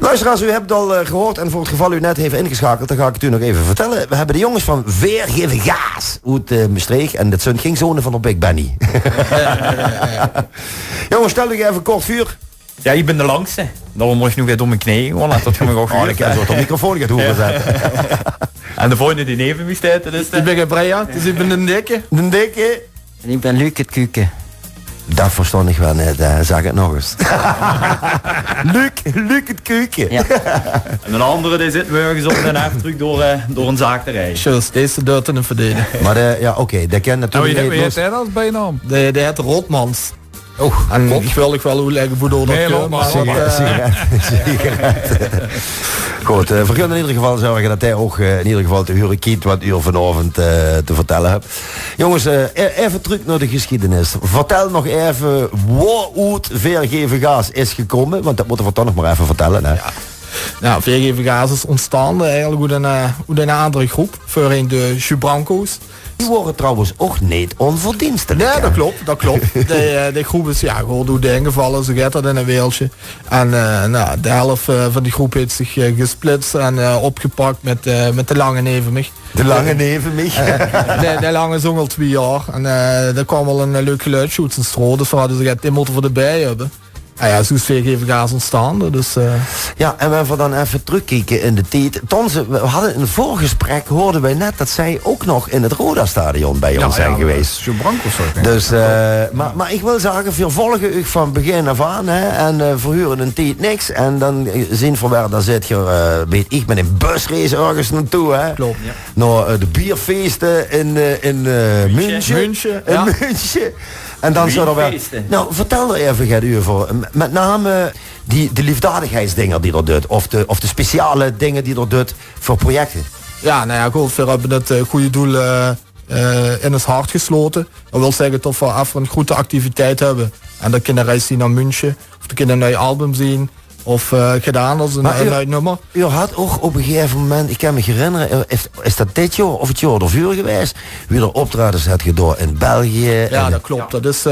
Luisteraars, u hebt het al gehoord en voor het geval u net heeft ingeschakeld, dan ga ik het u nog even vertellen. We hebben de jongens van Veergeven Gaas uit Maastricht en dat zijn geen zonen van de Big Benny. Jongens, stel je even kort vuur. Ja, je bent de langste. Dan moest je nog weer door mijn knieën. Gewoon, dat gaan we gewoon ik heb zo op microfoon gaat horen zetten. En de volgende die neven me staat, dus ik ben Brian, dus ik ben een dikke. Een dikke. En ik ben Luc het Kuken. Dat verstond ik wel net, zeg het nog eens. Luc het Kuken. Ja. En een andere die zit weer gezond en afdruk door een zaak te rijden. Juist, deze deurt in het verdedigen. Maar ja, oké, dat kan natuurlijk niet. Wie heeft hij als bijnaam? Die heet Rotmans. Oh, en ik wil wel hoe leggen voor door dat Goed, vergun in ieder geval zorgen dat hij ook in ieder geval te huren kiet wat u vanavond te vertellen hebt. Jongens, even terug naar de geschiedenis. Vertel nog even waaruit Veergeven Gaas is gekomen, want dat moeten we toch nog maar even vertellen. Hè? Ja. Nou, Veergeven Gaas is ontstaan eigenlijk uit een andere groep, voorheen de Jubranco's. Die worden trouwens ook niet onverdienstelijk. Nee, dat klopt. Die groep is gewoon door de ingevallen, zo gaat dat in een wereldje. En de helft van die groep heeft zich gesplitst en opgepakt met de Lange Nevenmich. De Lange Nevenmich? De Lange is al 2 jaar. En er kwam wel een leuk geluidsje uit zijn stro, dus we hadden gezegd, die moeten we erbij hebben. Ja, zo is Veergeven Gaas ontstaan. Dus, Ja, en we dan even terugkijken in de tijd. We hadden in het voorgesprek, hoorden wij net dat zij ook nog in het Roda-stadion bij ons zijn geweest. Dus, maar ik wil zeggen, we volgen u van begin af aan. Hè, en verhuren een tijd niks. En dan zien voor waar, dan zit je, weet ik, met een busrace ergens naartoe. Hè. Klopt. Ja. Naar de bierfeesten in München. Ja. München. En dan zou er wel... Nou, vertel er even, Gert, u voor. Met name de liefdadigheidsdingen die er doet. Of de speciale dingen die er doet voor projecten. Ja, nou ja, goed. We hebben het goede doel in het hart gesloten. Dat wil zeggen dat we even een goede activiteit hebben. En dan kunnen reis zien naar München. Of dan kunnen een nieuw album zien. Of gedaan als een nieuw nummer. U had ook op een gegeven moment, ik kan me herinneren, is dat dit jaar of het jaar ervoor geweest? Wie er optredens had gedaan in België. Ja, dat klopt. Dat is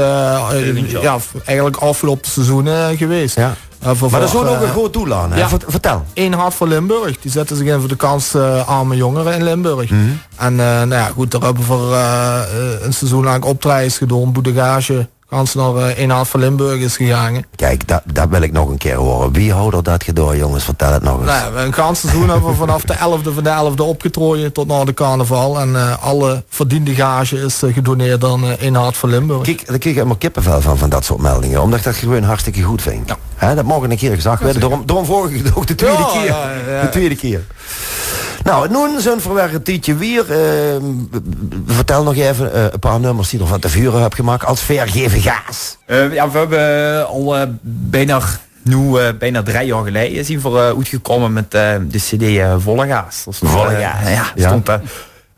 eigenlijk afgelopen seizoen geweest. Ja. Maar dat is ook nog een groot doel aan. Hè? Ja. Vertel. Eén Hart voor Limburg. Die zetten zich in voor de kansarme jongeren in Limburg. Mm-hmm. En nou ja, goed, daar hebben we een seizoen lang optredens gedaan, boedegage. Kans naar Eén Hart voor Limburg is gegaan. Kijk, dat wil ik nog een keer horen. Wie houdt er dat gedaan, jongens? Vertel het nog eens. Nou, een gans seizoen hebben we vanaf de 11e van de 11e opgetrooien tot na de carnaval. En alle verdiende gage is gedoneerd aan Eén Hart voor Limburg. Kijk, daar krijg ik helemaal kippenvel van dat soort meldingen. Omdat ik dat gewoon hartstikke goed vind. Ja. Dat mag een keer gezegd worden. Daarom volg ik het ook de tweede keer. Ja. De tweede keer. Nou, nu zijn we een tijdje weer. Vertel nog even een paar nummers die er van tevoren heb gemaakt als Veergeven Gaas. Ja, we hebben al bijna 3 jaar geleden zien we uitgekomen met de CD Volle Gaas. Volle Gaas. Ja. Stond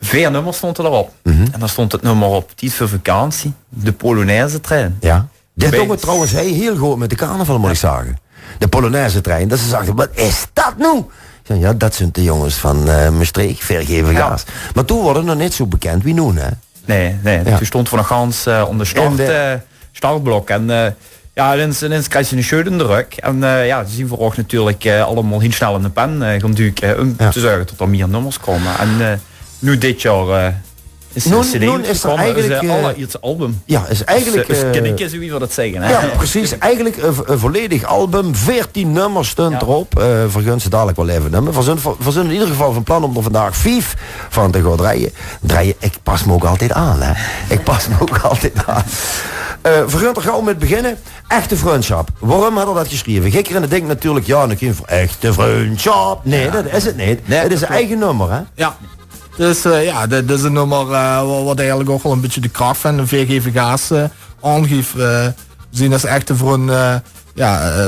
4 nummers stonden erop. Mm-hmm. En dan stond het nummer op Tijd voor vakantie, de Polonaise trein. Ja. Dit doen we trouwens heel goed met de carnaval, moet ik zeggen. De Polonaise trein. Dat ze zeggen, wat is dat nou? Ja, dat zijn de jongens van Maastricht, Veergeven Gaas. Ja. Maar toen worden nog niet zo bekend wie nu, hè? Nee. Ja. Toen stond voor nog gans onder startblok. En dan krijg je een scheuren druk. En dan zien we ook natuurlijk allemaal heel snel in de pen gaan duiken. Om te zorgen dat er meer nummers komen. En nu dit jaar... is er eigenlijk een allereerste album. Ja, is eigenlijk... ken ik eens wie wil dat zeggen. Hè? Ja, precies. Eigenlijk een volledig album. 14 nummers staan erop. Vergun ze dadelijk wel even nummer. We zijn in ieder geval van plan om er vandaag 5 van te gaan draaien. Ik pas me ook altijd aan. Hè. Vergun er gauw met beginnen. Echte vriendschap. Waarom had hij dat geschreven? Gekker denkt natuurlijk, ja, een keer voor echte vriendschap. Nee, dat is het niet. Nee, het is een eigen nummer, hè? Ja. Dus dit is een nummer wat eigenlijk ook wel een beetje de kracht van de Veergeven Gaas aangeeft. We zien als echte vriend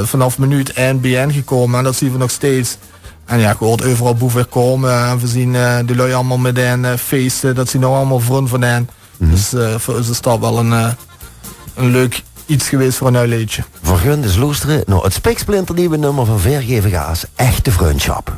vanaf minuut NBN gekomen en dat zien we nog steeds. En ja, gewoon overal boven komen en we zien de lui allemaal met hen feesten. Dat zien nou allemaal vrienden van hen. Mm-hmm. Dus voor ons is dat wel een leuk iets geweest voor een uitleedje. Vergun dus luisteren naar het spiksplinternieuwe nummer van Veergeven Gaas, Echte Vriendschap.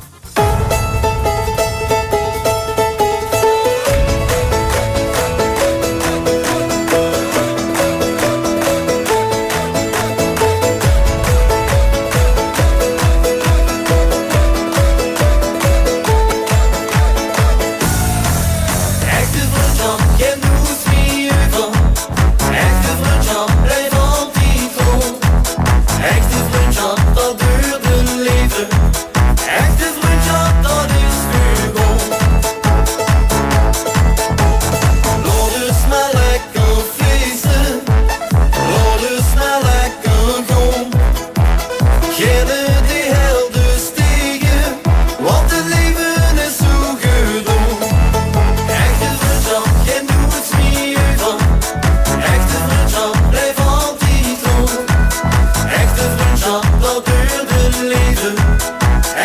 leven.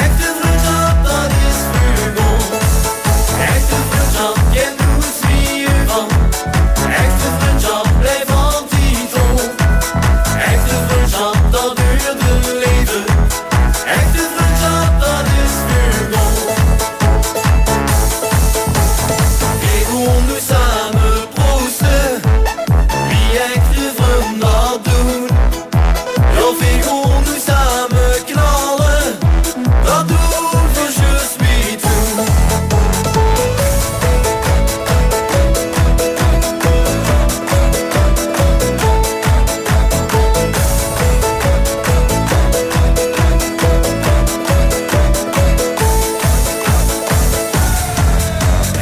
Echte vriendschap, dat is voor ons. Echte vriendschap, kent doet wie je van. Echte vriendschap, blijft altijd op. Echte vriendschap, dat duurt een leven. Echte vriendschap, dat is voor ons. We gaan nu samen proosten. Wie echte vrienden dat doen. Ja, we gaan nu samen knallen. Dat doen we just wie doen.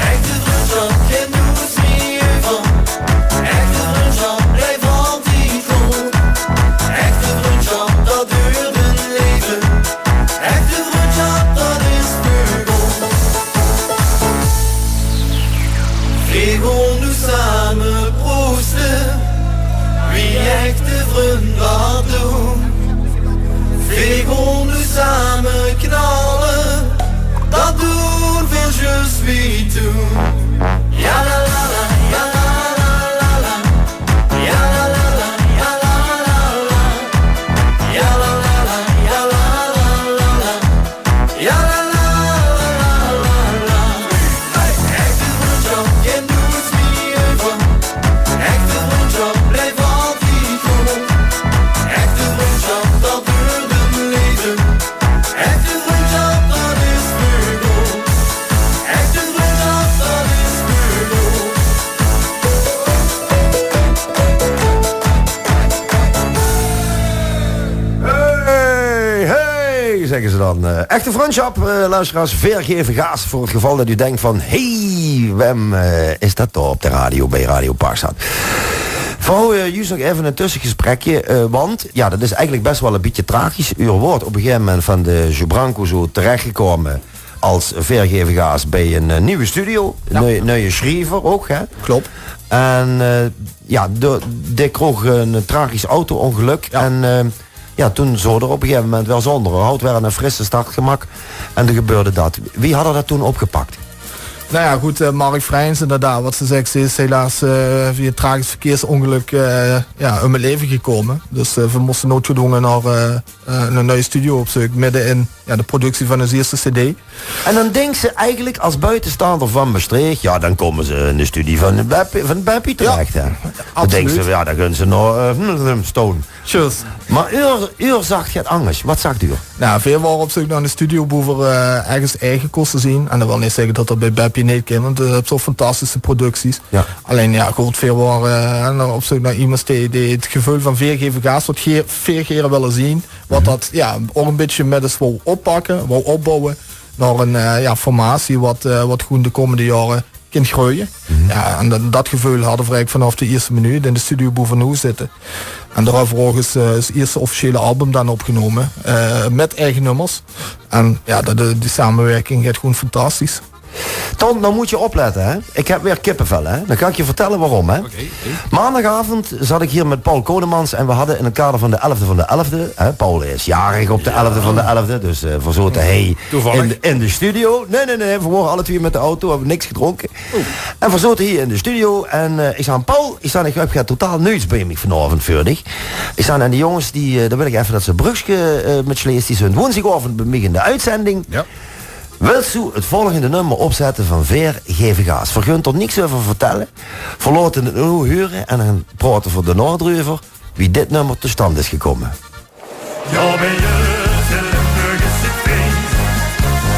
Echte vriendschap, kent doet wie je van. Echte vriendschap, blijft altijd goed. Echte vriendschap, dat duurt een leven. Echte vriendschap, dat is voor ons. We gaan nu samen proosten. Wie echte vrienden dat doen. We gaan nu samen knallen. Dat doen we just wie doen. Ja la la la, ja la la la la. Ja la la la, ja la la la. Ja la la la, ja la la la la. Ja la la la la la. Echte vriendschap, kent doet wie je van. Echte vriendschap, blijft altijd goed. Echte vriendschap, dat duurt een leven. Echte vriendschap, dat is voor ons. Echte vriendschap, dat is voor ons. Hey, zeggen ze dan. Echte vriendschap, luisteraars, vergeven gaas voor het geval dat u denkt van... Hey, wem is dat toch op de radio bij Radio Parkstad? Vrouw, juist nog even een tussengesprekje, want ja, dat is eigenlijk best wel een beetje tragisch. U wordt op een gegeven moment van de Jubranco zo terechtgekomen als vergevengaas bij een nieuwe studio. Ja. Nieuwe schrijver ook, hè? Klopt. En ja, die kreeg een tragisch auto-ongeluk. Ja. En ja, toen zou er op een gegeven moment wel zonder hout werden een frisse start gemaakt. En er gebeurde dat. Wie had er dat toen opgepakt? Nou ja, goed, Mark Vrijns inderdaad, wat ze zegt, ze is helaas via een tragisch verkeersongeluk in mijn leven gekomen. Dus we moesten noodgedwongen naar een nieuwe studio opzoeken, midden in de productie van hun eerste cd. En dan denkt ze eigenlijk als buitenstaander van Maastricht, ja, dan komen ze in de studie van Beppie terecht. Ja, dan denkt ze, ja, dan kunnen ze nog Stone. Just. Maar u zag het anders. Wat zag u? Nou, veel waren op zoek naar een studioboever ergens eigen kosten zien. En dat wil niet zeggen dat er bij Beppie niet kan, want het heeft zo fantastische producties. Ja. Alleen ja, goed, veel waren op zoek naar iemand die het gevoel van veergeven gaas wat veel keren willen zien. Wat dat ook een beetje met ons wou oppakken, wou opbouwen naar een formatie wat gewoon de komende jaren kan groeien. Ja, en dat gevoel hadden we eigenlijk vanaf de eerste minuut in de studio Boevenhoe zitten. En daarover ook is het eerste officiële album dan opgenomen. Met eigen nummers. En ja, die samenwerking gaat gewoon fantastisch. Ton, dan moet je opletten, hè. Ik heb weer kippenvel, hè. Dan ga ik je vertellen waarom, hè. Okay. Maandagavond zat ik hier met Paul Konemans en we hadden in het kader van de 11e van de 11e... Hè, Paul is jarig op de 11e van de 11e, dus voor zo te in de studio. Nee, we waren alle twee met de auto, hebben niks gedronken. En voor zo te hier in de studio en ik zei aan Paul, ik heb totaal niets bij me vanavond vuurdig. Ik zei aan die jongens, dan wil ik even dat ze Brugske met Slees, die zijn woensdagavond bij mij in de uitzending... Ja. Wilt u het volgende nummer opzetten van Vergeven gaas? Vergunt er niks over vertellen. Verlaten het nu huren en dan praten voor de Noordruiver wie dit nummer tot stand is gekomen. Ja, ben je gelukkig is het feest.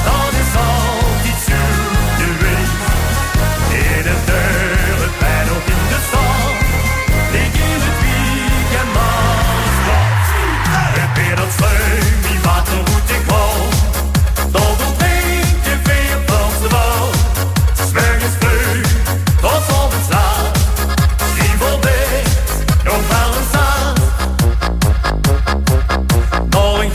Dat is altijd zo geweest. In de deur, het pijn ook in de stad. Ik in het weekend maar eens wat. Heb je dat sleum, die water moet ik hou. Dat ontdekt je veel van de wal. S'morgens vroeg, tot avonds laat. Zie voorbij, nog wel eens aan. Nog een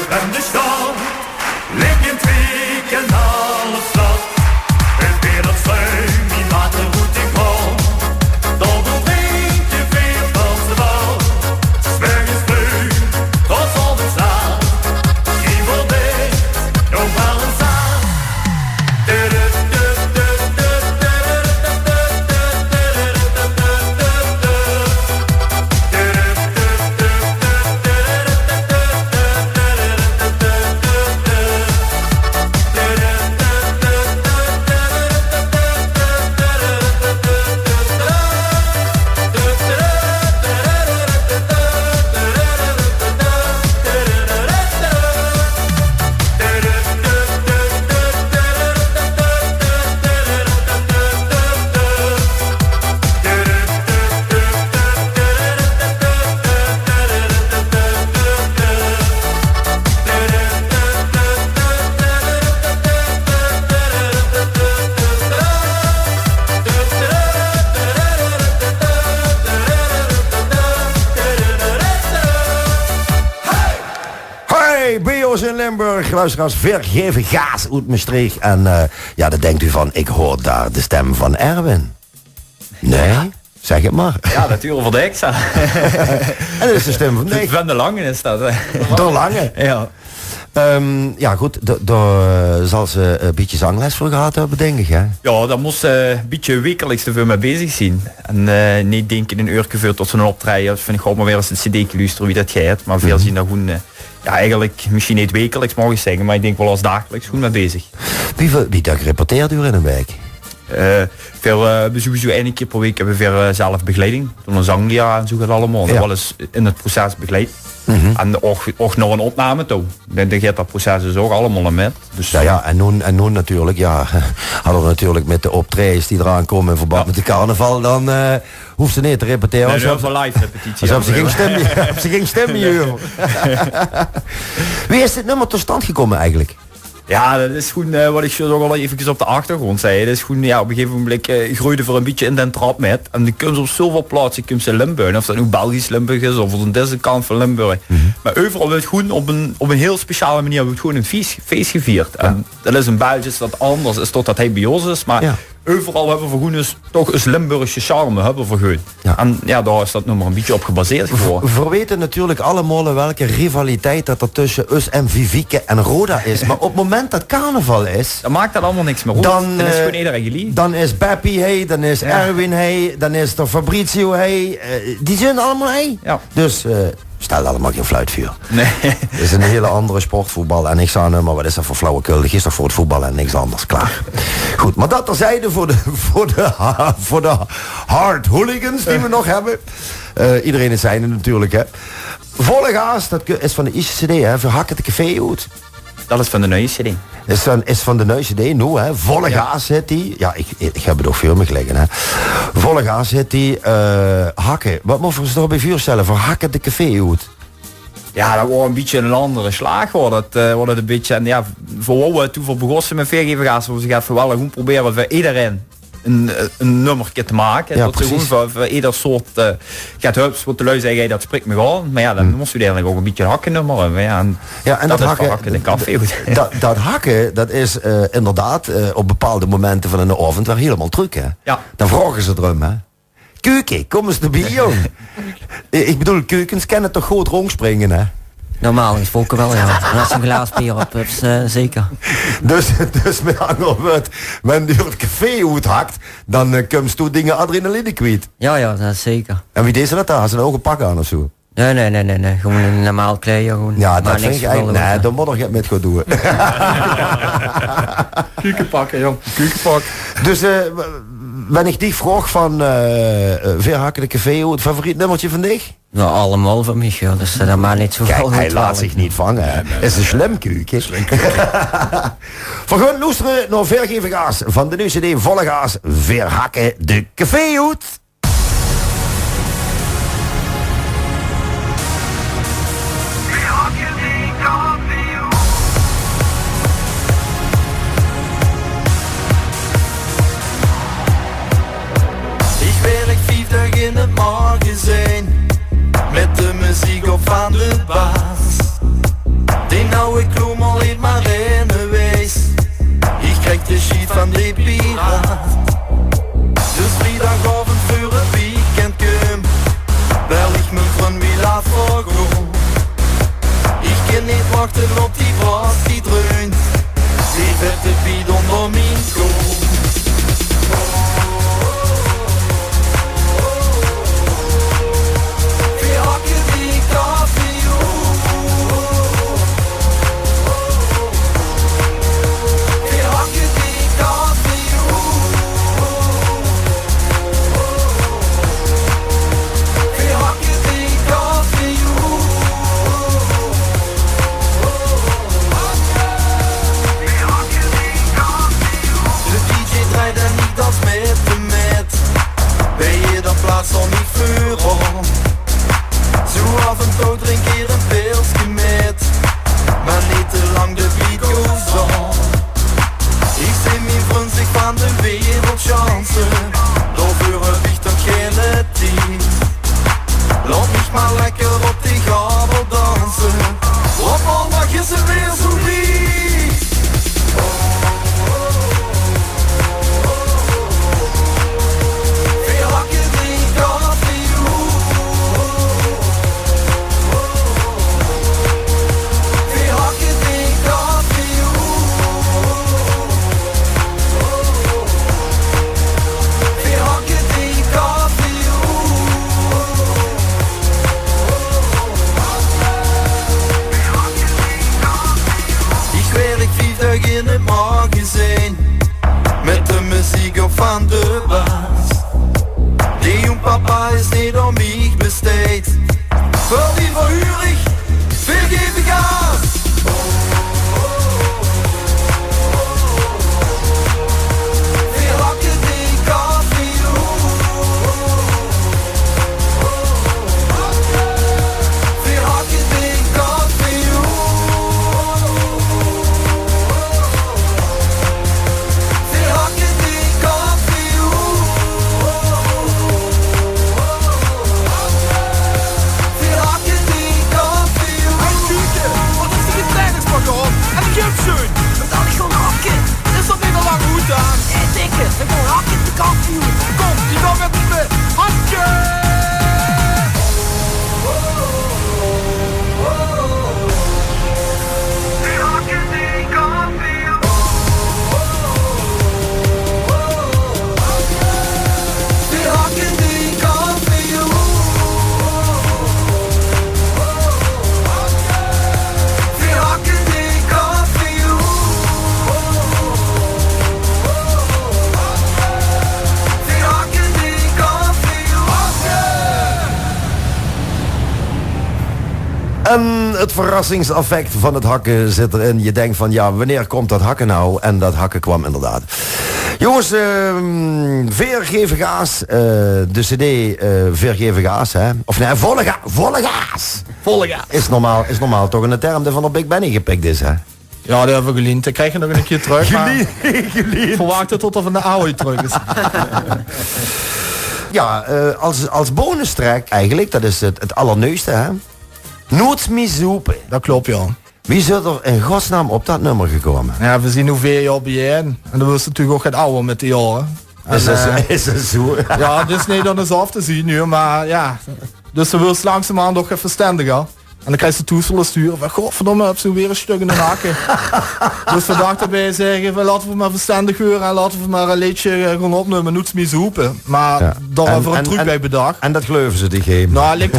en de stad liggen twee kanalen stad. Het weer dat schuim in water goed in grond. Dat overwint je veel van z'n bal. Zwergens vreugd, trots al de zaal. Geen voor dit, nog wel een zaal. In Limburg, luisteraars, vergeven gaas uit Maastricht. En ja, dan denkt u van, ik hoor daar de stem van Erwin. Nee, ja. Zeg het maar. Ja, natuurlijk van de Exa. En dat is de stem van Van de Lange is dat. De Lange? Ja. Ja goed, daar zal ze een beetje zangles voor gehad hebben, denk ik, hè? Ja, dat moest een beetje wekelijks te veel mee bezig zijn. En niet denken in een uur gevuld tot zo'n optreden. Dat vind ik gewoon maar weer eens een cd luisteren wie dat gaat. Maar veel zien daar gewoon, ja eigenlijk misschien niet wekelijks mag ik zeggen, maar ik denk wel als dagelijks goed mee bezig. Wie dat repeteert u in een week? We sowieso 1 keer per week hebben we weer zelf begeleiding. Door een zangleraar en zo gaat allemaal. Ja. Dat wel eens in het proces begeleid. En ook nog een opname toe. Dan gaat dat proces dus ook allemaal naar met. Dus ja, en nu natuurlijk, ja, hadden we natuurlijk met de optredens die eraan komen in verband met de carnaval, dan hoeft ze niet te repeteren. Nee, dat was een live repetitie. Als ze geen stemmen Wie is dit nummer tot stand gekomen eigenlijk? Ja, dat is gewoon wat ik zo ook al even op de achtergrond zei. Dat is gewoon, ja, op een gegeven moment groeide voor een beetje in den trap met. En die komt op zoveel plaatsen, komt ze Limburg. Of dat nu Belgisch Limburg is, of op deze kant van Limburg. Maar overal wordt gewoon op een heel speciale manier wordt gewoon een feest gevierd. Ja. En dat is in België is dat anders, is tot dat hij bij ons is. Maar overal hebben we gewoon toch eens Limburgse charme hebben we gewoon. Ja. En ja, daar is dat nummer een beetje op gebaseerd geworden. We weten natuurlijk allemaal welke rivaliteit dat er tussen us en Vivieke en Roda is. Maar op het moment dat carnaval is, dan maakt dat allemaal niks meer op. Dan is gewoon iedereen geliefd. Dan is Beppie hey, dan is Erwin hey, dan is er Fabrizio hey. Die zijn allemaal hey. Ja. Dus stel allemaal geen fluitvuur. Nee. Het is een hele andere sportvoetbal. En ik zei, maar wat is dat voor flauwekul? Dat is toch voor het voetbal en niks anders. Klaar. Goed, maar dat terzijde voor de hard hooligans die we nog hebben. Iedereen is zijnde natuurlijk, hè. Volle gaas, dat is van de ICCD, hè. Verhakken de café uit. Dat is van de nieuwe CD. Is van de nieuwe CD, nu, hè. Volle gaas zit die. Ja, ik heb het ook veel meer liggen, hè. Volle gaas zit die. Hakken. Wat moet we toch bij vuur stellen? Voor hakken de café uit. Ja, dat wordt een beetje een andere slaag wordt het een beetje. En ja, voor we toen voor begonnen met vergevengaas, we gaat voor wel gewoon proberen voor iedereen een nummertje te maken. Ja, dat ze gewoon voor ieder soort gaat hups wat de lui zeggen, dat spreekt me wel. Maar ja, dan moest je eigenlijk ook een beetje een hakkennummer hebben. Ja, en dat hakken de café. Dat hakken, dat is inderdaad op bepaalde momenten van een avond weer helemaal druk, hè. Ja. Dan vragen ze erom, hè. Keuken, kom eens erbij, jong. Ik bedoel, keukens kennen toch goed rondspringen, hè? Normaal is volken wel, ja. En als een glaaspeer op, zeker. Dus met andere woorden, wanneer je het café uithakt, dan komt je dingen adrenaline kwijt. Ja, dat is zeker. En wie deed ze dat daar? Had ze een ogen pak aan of zo? Nee. Gewoon een normaal kleden. Gewoon. Ja, dat vind ik eigenlijk... Nee, dan moet je het met gaan doen. Kukenpakken, jong. Kukenpak. Dus... ben ik die vroeg van Verhakken de Café, het favoriet nummertje van dich? Nou, allemaal van mij, ja. Dus dat maar niet zo. Kijk, hij laat zich niet vangen. Nee. Is een slimkuuk. Van gewoon luisteren naar Vergevengaas van de nieuwe CD Volle Gaas, Verhakken de Café uit. In het magazijn met de muziek op van de baas. Die En niet wachten op die vast die dreunt. Die vette bidon door mijn kop. Wie hakken die kaffioen? Wie hakken die kaffioen? Wie hakken die kaffioen? De DJ draait en niet als met de met. Ben je dan plaats om niet vuur om? Zo af en toe drink hier een pilsje met. Maar niet te lang, de beat goes on. Ik zie mijn vriend zich van de wereldchance. Door vuren wicht dan geen tijd. Laat mich maar lekker op die gabel dansen. Op maandag is er weer zo lief. Wie hakken die kaffioen? Wie hakken die kaffioen? Wie hakken die kaffioen? Ik werk 5 dagen in het magazijn. Met de muziek op van de baas. Die jong papa is niet om mij besteed. Voor die verhuur ik, veel geef ik gas. Wie hakken die kaffioen? Wie hakken die kaffioen? Wie hakken die kaffioen? Wie hakken die kaffioen? Hey Tuurtje, wat is die trainingspak op? En de jumpsuit? Dat had ik gewoon hakken. Is dat niet al lang goed aan? Hé dikke, we gaan hakken de kampioen. Kom, die gaan met me. Hakken! Wie hakken die kaffioen? Wie hakken die kaffioen? Wie hakken die kaffioen? Wie hakken die kaffioen? En het verrassingseffect van het hakken zit erin. Je denkt van, ja, wanneer komt dat hakken nou? En dat hakken kwam inderdaad. Jongens, veergeven gaas. De cd veergeven gaas, hè? Of nee, volle gaas. Volle gas. Is normaal toch een term die van de Big Benny gepikt is, hè? Ja, die hebben we geleend. Dan krijg je nog een keer terug. maar verwacht het tot er van de oude terug is. Ja, als bonus track eigenlijk, dat is het allerneueste, hè? Nooit meer zoepen. Dat klopt, ja. Wie is er in godsnaam op dat nummer gekomen? Ja, we zien hoeveel jaar bijeen. En dan was natuurlijk ook het ouder met de jaren. En, Is het zo? ja, dus nee, dan is af te zien nu, maar ja. Dus ze wil langzaamaan nog even verstandiger. En dan krijg je toestel sturen van, godverdomme, heb ze weer een stuk in de haken. Dus we dachten bij zeggen, van, laten we maar verstandig horen en laten we maar een liedje gewoon opnemen, noets meer zoepen. Maar Ja. daar hebben we een truc bij bedacht. En dat geloven ze die geen. Nou, lijkt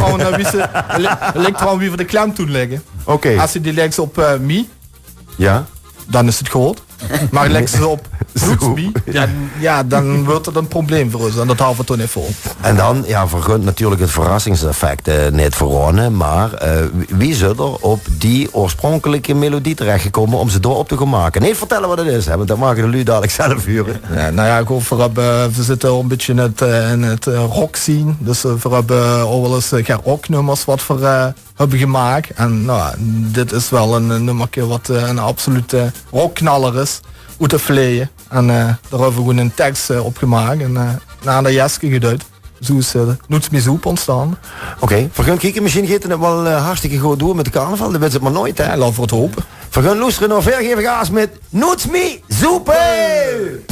trouwens wie we de klem toen leggen. Oké. Als je die legt op me, Ja? dan is het goed. Maar leg ze op Zoetsby, ja, dan wordt het een probleem voor ons. En dat houden we toen niet vol. En dan, ja, vergunt natuurlijk het verrassingseffect niet vooraan. Maar wie is er op die oorspronkelijke melodie terechtgekomen om ze door op te gaan maken? Nee, vertellen wat het is, hè, want dat maken de lui dadelijk zelf huren. Ja, nou ja, ik hoop we zitten al een beetje in het rock scene. Dus we hebben al wel eens geen rocknummers wat we hebben gemaakt. En nou, dit is wel een nummerke wat een absolute rockknaller is. Uit de vleeën. En daar hebben we gewoon een tekst op gemaakt. En na de jeske geduid. Zo is Noets mee zoep ontstaan. Oké, vergun kijken, misschien gaat het wel hartstikke goed doen met de carnaval. Dat weet het maar nooit, hè. Ja, laten we het hopen. Vergun luisteren naar Vergeven Gaas met Noets mee zoepen!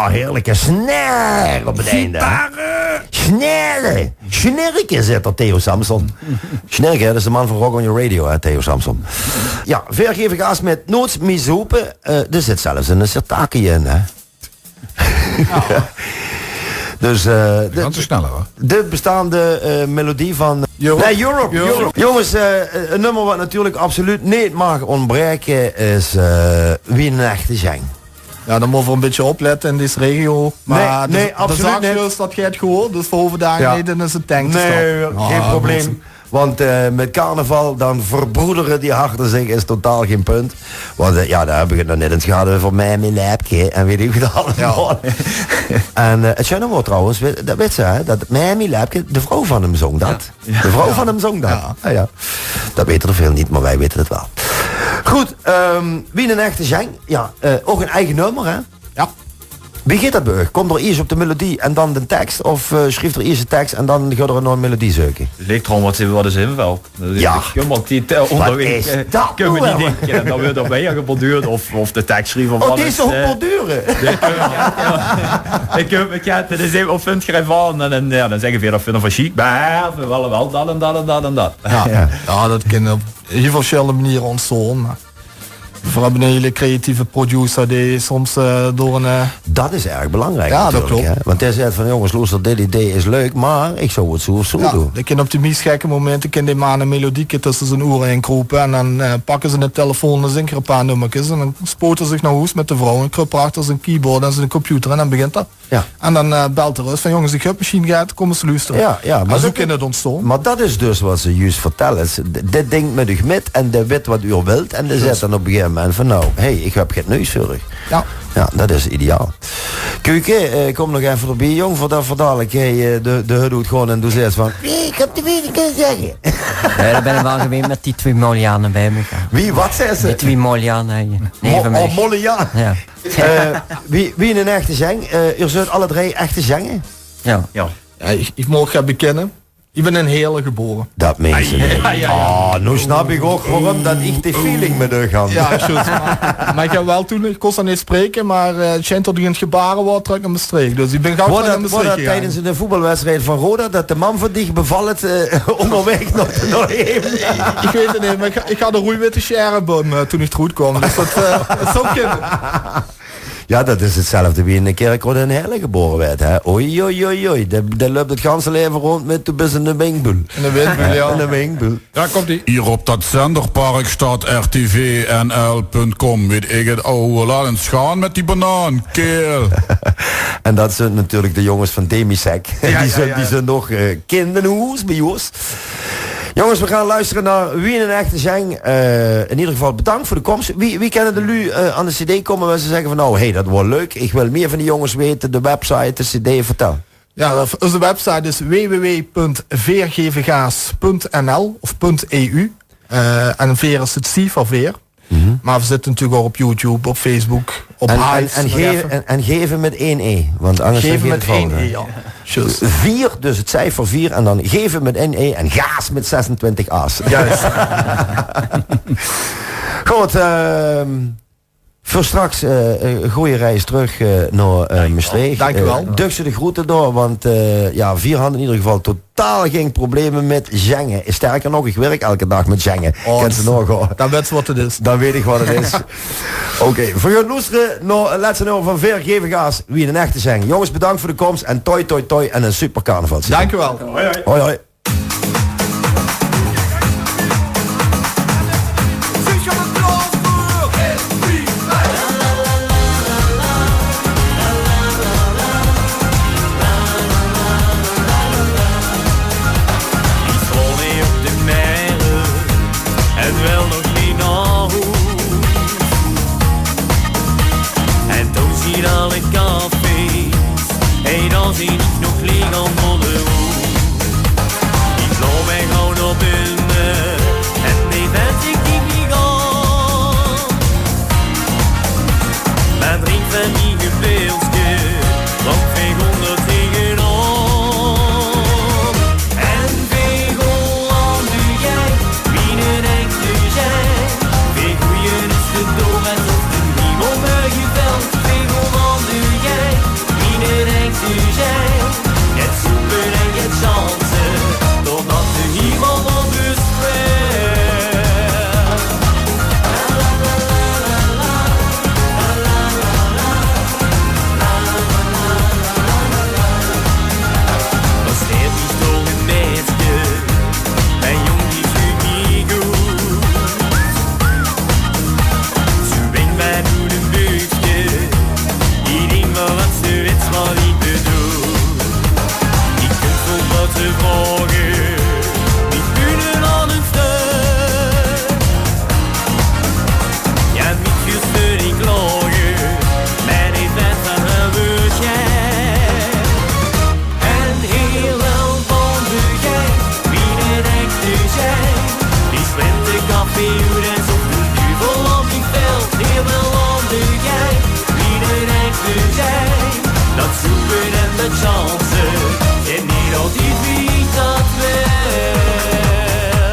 heerlijke snare op het einde. Snelle. Snurken zit er, Theo Samson. Snurken, dat is de man van Rock on Your Radio, hè, Theo Samson. Ja, vergeviga's met noodsmisopen. Er zit zelfs een sirtaki in, hè. Ja. Dus te sneller, hoor. De bestaande melodie van Europe. Jongens, een nummer wat natuurlijk absoluut niet mag ontbreken is Wie een echte zang. Ja, dan moeten we een beetje opletten in deze regio. Maar nee, absoluut niet. Dat gaat gewoon, dus voor overdagen dan is het tank te Nee, geen probleem. Want met carnaval, dan verbroederen die harten zich is totaal geen punt. Want daar heb ik het nog net eens gehad voor mij mijn lijpje en weet ik wat allemaal. Ja. En het schijnt nog wel trouwens, dat weet ze, hè, dat mij mijn lijpje, de vrouw van hem zong dat. Ja. De vrouw van hem zong dat. Ja. Ja. Dat weten er veel niet, maar wij weten het wel. Goed, Wie een echte zang, ja, ook een eigen nummer, hè? Ja. Wie gaat dat bij? Komt er eerst op de melodie en dan de tekst? Of schrijft er eerst de tekst en dan gaat er nog een melodie zoeken? Ligt erom wat is inveld. Ja. Die onderweg kunnen we niet denken. Dan wordt er bij geborduurd of de tekst schrijven. Oh, deze op borduren? Ik heb het eens op punt schrijven en dan zeggen we dat vinden van chic. Maar we willen wel dat en dat en dat en dat. Ja, dat kan op heel verschillende manieren ontstaan. Maar we hebben een hele creatieve producer die soms door een... Dat is erg belangrijk. Ja, dat klopt. Hè? Want hij zegt van jongens, luister, dit idee is leuk, maar ik zou het zo of zo doen. Ik kan op de meest gekke momenten die man een melodieke tussen zijn oren inkroepen en dan pakken ze de telefoon en zingen een paar nummertjes en dan spoten ze zich naar huis met de vrouw en kruipen achter zijn keyboard en zijn computer en dan begint dat. Ja. En dan belt er eens van jongens, ik heb misschien gaat, kom eens luisteren. Ja, maar zo kan het ontstaan. Maar dat is dus wat ze juist vertellen. Dit ding met u gemid en de weet wat u wilt en de zet dan op een gegeven moment van nou, ik heb geen neus voor u. Ja, dat is ideaal. Kuike, kom nog even erbij, jong, voor dadelijk. De hut doet gewoon en doet zegt van ik heb de wie kunnen zeggen. Ja, dan ben ik wel geween met die 2 Molianen bij me. Wie, wat zei ze? Die 2 Molianen. Moliaan. Ja. Wie een echte zang? U zult alle 3 echte zangen? Ja, ik mag gaan bekennen. Ik ben in Heerlen geboren. Dat meen je. Nu snap ik ook waarom dat ik de feeling met u ga. Ja, maar ik heb wel toen, ik kon dan niet spreken, maar het schijnt dat ik in het gebaren was terug naar mijn streek. Dus ik ben gauw terug naar mijn streek gegaan. Tijdens de voetbalwedstrijd van Roda dat de man van dich bevalt onderweg nog even? Ik weet het niet, maar ik had een roeiwitte schereboom toen ik goed kwam. Dus dat zou kunnen. Ja, dat is hetzelfde wie in de kerk waar een Heerlen geboren werd. Hè? Oei. Dat loopt het ganse leven rond met de bus in de wingboel. In de wingboel, ja. In de wingboel. Daar komt ie. Hier op dat zenderpark staat rtvnl.com. Weet ik het ouwe, laat eens gaan met die banaan, keel. En dat zijn natuurlijk de jongens van Demisec. Die zijn nog kinderhoes bij ons. Jongens, we gaan luisteren naar Wie een echte zang. In ieder geval bedankt voor de komst. Wie kennen de lu aan de cd komen waar ze zeggen van nou, dat wordt leuk. Ik wil meer van die jongens weten. De website, de cd, vertel. Ja, onze website is www.veergevengaas.nl of .eu. En veer is het C van veer. Maar we zitten natuurlijk ook op YouTube, op Facebook, op en geven met 1 E. Want anders geven met 1 E, ja. 4, dus het cijfer 4 en dan geven met 1 E en gaas met 26 A's. Juist. Goed, voor straks een goede reis terug naar Maastricht. Dank u wel. Duk ze de groeten door, want 4 handen in ieder geval totaal geen problemen met zangen. Sterker nog, ik werk elke dag met zangen. Ken ze nog? Dan weet je wat het is. Dan weet ik wat het is. Oké, voor jullie luisteren naar het laatste nummer van Vergevengaas, Wie een echte zang. Jongens, bedankt voor de komst en toi en een super carnaval. Dank u wel. Hoi. Zie ik nog liggen onder de hoek. Ik loop mij gewoon naar binnen en nee, wens ik die niet aan. Maar drink van die gebeelske, lang veeg onder tegenaan. En veegel aan doe jij, wie een echte jij. Veeg hoe je is de door en op de hemel me geveld. Veegel aan doe jij. chance. En niet altijd wie dat wil.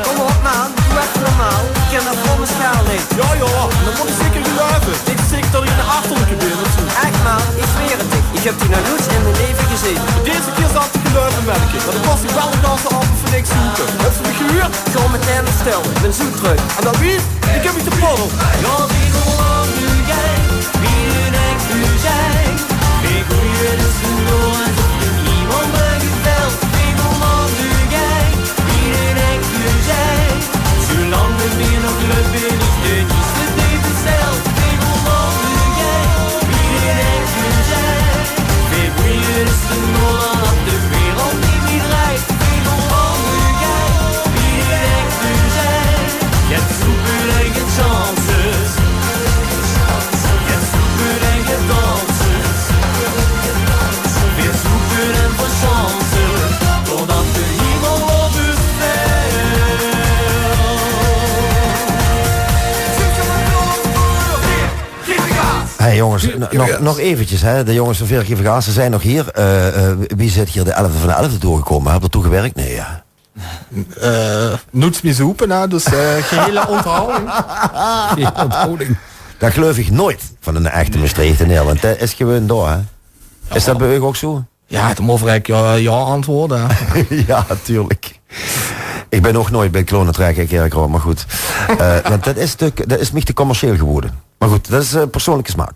Kom op man, doe even normaal. Ik ken dat voor mijn schaal niet. Ja, dan moet ik zeker geluiden. Ik zeg dat ik in de achterlijke ben natuurlijk. Echt man, ik zweer het. Ik heb die nog nooit in mijn leven gezien. Deze keer zat ik geluiden merken. Maar dan kost ik wel een ganse avond voor niks zoeken. Heb je me gehuurd? Gewoon meteen stil, ik ben zoek terug. En dan wie? Ik heb niet te porrel. Ja, wie gewoon nu jij, wie nu denkt u zijn. Wie goeie de stoel en iemand me geveld. Wie gewoon nu jij, wie nu denkt u zijn. Zolang de meer nog lukt ben ik de nieuwste die besteld. Wie gewoon nu jij, wie nu denkt u zijn. Wie goeie de stoel en op de wereld die niet draait. Wie gewoon nu jij, wie nu denkt u zijn. Je hebt super eigen chances. Je hebt super eigen danses. Weer zoeken en voor chances. Totdat de hemel op u Hey jongens, nog eventjes, hè. De jongens van VRGVGA, ze zijn nog hier. Wie zit hier de 11e van de 11e doorgekomen? Heb je er toe gewerkt? Nee, ja. Noets me zoeken, hè, dus gehele onthouding. Dat geloof ik nooit van een echte Maastricht Nederland. Want dat is gewoon door, hè. Is dat bij u ook zo? Ja, het moet ik ja antwoorden. Ja, natuurlijk. Ik ben nog nooit bij Klonentrekker Kerkrood, maar goed. Want dat is niet te commercieel geworden. Maar goed, dat is persoonlijke smaak.